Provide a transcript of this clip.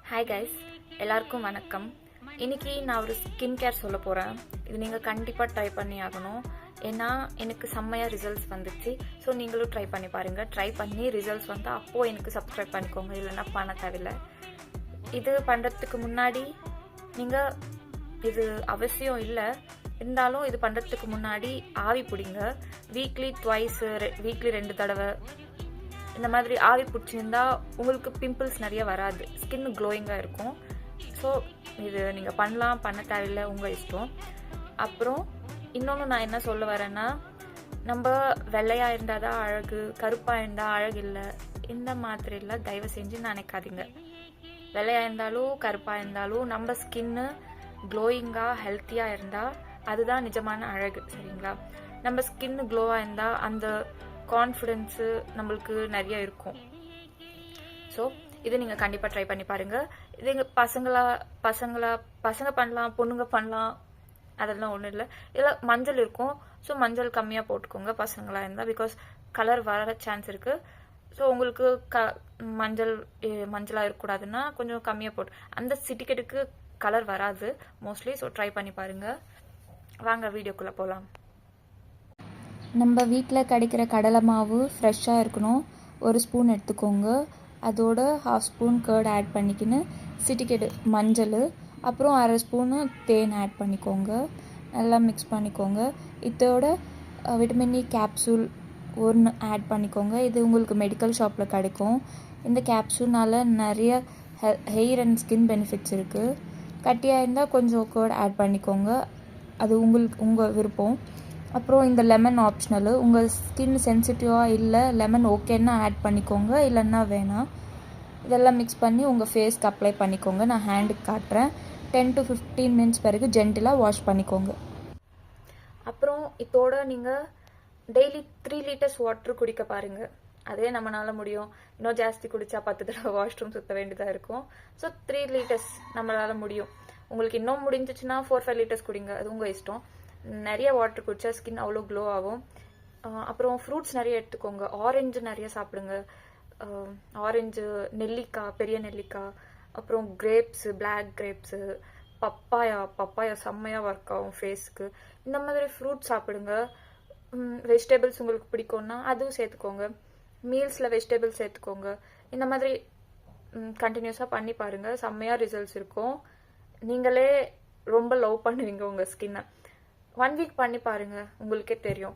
Hi guys, எல்லாருக்கும் வணக்கம். இன்றைக்கி நான் ஒரு ஸ்கின் கேர் சொல்ல போகிறேன். இது நீங்கள் கண்டிப்பாக ட்ரை பண்ணி ஆகணும். ஏன்னா எனக்கு செம்மையாக ரிசல்ட்ஸ் வந்துச்சு. ஸோ நீங்களும் ட்ரை பண்ணி பாருங்கள். ட்ரை பண்ணி ரிசல்ட்ஸ் வந்தால் அப்போது எனக்கு சப்ஸ்கிரைப் பண்ணிக்கோங்க, இல்லைன்னா பண்ண தேவையில்லை. இது பண்ணுறதுக்கு முன்னாடி நீங்கள் இது அவசியம் இல்லை, இருந்தாலும் இது பண்ணுறதுக்கு முன்னாடி ஆவி பிடிங்க. வீக்லி ட்வைஸ், வீக்லி 2 தடவை இந்த மாதிரி ஆவி பிடிச்சிருந்தா உங்களுக்கு பிம்பிள்ஸ் நிறைய வராது, ஸ்கின் க்ளோயிங்காக இருக்கும். ஸோ இது நீங்கள் பண்ண தேவையில்லை, உங்கள் இஷ்டம். அப்புறம் இன்னொன்று நான் என்ன சொல்ல வரேன்னா, நம்ம வெள்ளையாக இருந்தால் தான் அழகு, கருப்பாக இருந்தால் அழகு இல்லை, இந்த மாதிரிலாம் தயவு செஞ்சு நினைக்காதீங்க. வெள்ளையாக இருந்தாலும் கருப்பாக இருந்தாலும் நம்ம ஸ்கின்னு க்ளோயிங்காக ஹெல்த்தியாக இருந்தால் அதுதான் நிஜமான அழகு, சரிங்களா? நம்ம ஸ்கின்னு க்ளோவாக இருந்தால் அந்த கான்ஃபிடென்ஸு நம்மளுக்கு நிறைய இருக்கும். ஸோ இது நீங்கள் கண்டிப்பாக ட்ரை பண்ணி பாருங்கள். இது எங்கள் பசங்க பண்ணலாம், பொண்ணுங்க பண்ணலாம், அதெல்லாம் ஒன்றும் இல்லை. இதில் மஞ்சள் இருக்கும். ஸோ மஞ்சள் கம்மியாக போட்டுக்கோங்க பசங்களாக இருந்தால், பிகாஸ் கலர் வர சான்ஸ் இருக்குது. ஸோ உங்களுக்கு மஞ்சளாக இருக்கக்கூடாதுன்னா கொஞ்சம் கம்மியாக போட்டு, அந்த சிட்டிக்கெட்டுக்கு கலர் வராது மோஸ்ட்லி. ஸோ ட்ரை பண்ணி பாருங்கள். வாங்க வீடியோக்குள்ளே போகலாம். நம்ம வீட்டில் கிடைக்கிற கடலை மாவு ஃப்ரெஷ்ஷாக இருக்கணும். 1 ஸ்பூன் எடுத்துக்கோங்க. அதோட 1/2 ஸ்பூன் கர்ட் ஆட் பண்ணிக்கின்னு சிட்டிக்கெடு மஞ்சள், அப்புறம் 1/2 ஸ்பூனு தேன் ஆட் பண்ணிக்கோங்க. நல்லா மிக்ஸ் பண்ணிக்கோங்க. இதோட விட்டமின் இ கேப்சூல் 1 ஆட் பண்ணிக்கோங்க. இது உங்களுக்கு மெடிக்கல் ஷாப்பில் கிடைக்கும். இந்த கேப்சூல்னால் நிறைய ஹெயர் அண்ட் ஸ்கின் பெனிஃபிட்ஸ் இருக்குது. கட்டியாக இருந்தால் கொஞ்சம் கர்ட் ஆட் பண்ணிக்கோங்க, அது உங்கள் விருப்பம். அப்புறம் இந்த லெமன் ஆப்ஷனலு, உங்கள் ஸ்கின் சென்சிட்டிவாக இல்லை, லெமன் ஓகேன்னா ஆட் பண்ணிக்கோங்க, இல்லைன்னா வேணாம். இதெல்லாம் மிக்ஸ் பண்ணி உங்கள் ஃபேஸ்க்கு அப்ளை பண்ணிக்கோங்க. நான் ஹேண்டுக்கு காட்டுறேன். 10 to 15 மினிட்ஸ் பிறகு ஜென்டிலாக வாஷ் பண்ணிக்கோங்க. அப்புறம் இதோட நீங்கள் டெய்லி 3 லிட்டர்ஸ் வாட்டர் குடிக்க பாருங்கள். அதே நம்மளால முடியும். இன்னும் ஜாஸ்தி குடித்தா 10 தடவை வாஷ்ரூம் சுற்ற வேண்டியதாக இருக்கும். ஸோ 3 லிட்டர்ஸ் நம்மளால் முடியும். உங்களுக்கு இன்னும் முடிஞ்சிச்சுன்னா 4-5 லிட்டர்ஸ் குடிங்க, அது உங்கள் இஷ்டம். நிறைய வாட்டர் குடிச்சா ஸ்கின் அவ்வளோ க்ளோ ஆகும். அப்புறம் ஃப்ரூட்ஸ் நிறைய எடுத்துக்கோங்க. ஆரஞ்சு நிறைய சாப்பிடுங்க. ஆரஞ்சு, நெல்லிக்காய், பெரிய நெல்லிக்காய், அப்புறம் கிரேப்ஸு, பிளாக் கிரேப்ஸு, பப்பாயா செம்மையாக ஒர்க் ஆகும் ஃபேஸ்க்கு. இந்த மாதிரி ஃப்ரூட்ஸ் சாப்பிடுங்க. வெஜிடபிள்ஸ் உங்களுக்கு பிடிக்கும்னா அதுவும் சேர்த்துக்கோங்க. மீல்ஸில் வெஜிடபிள்ஸ் சேர்த்துக்கோங்க. இந்த மாதிரி கண்டினியூஸாக பண்ணி பாருங்கள். செம்மையாக ரிசல்ட்ஸ் இருக்கும். நீங்களே ரொம்ப லவ் பண்ணுவீங்க உங்கள் ஸ்கின்னை. 1 வீக் பண்ணி பாருங்கள், உங்களுக்கே தெரியும்.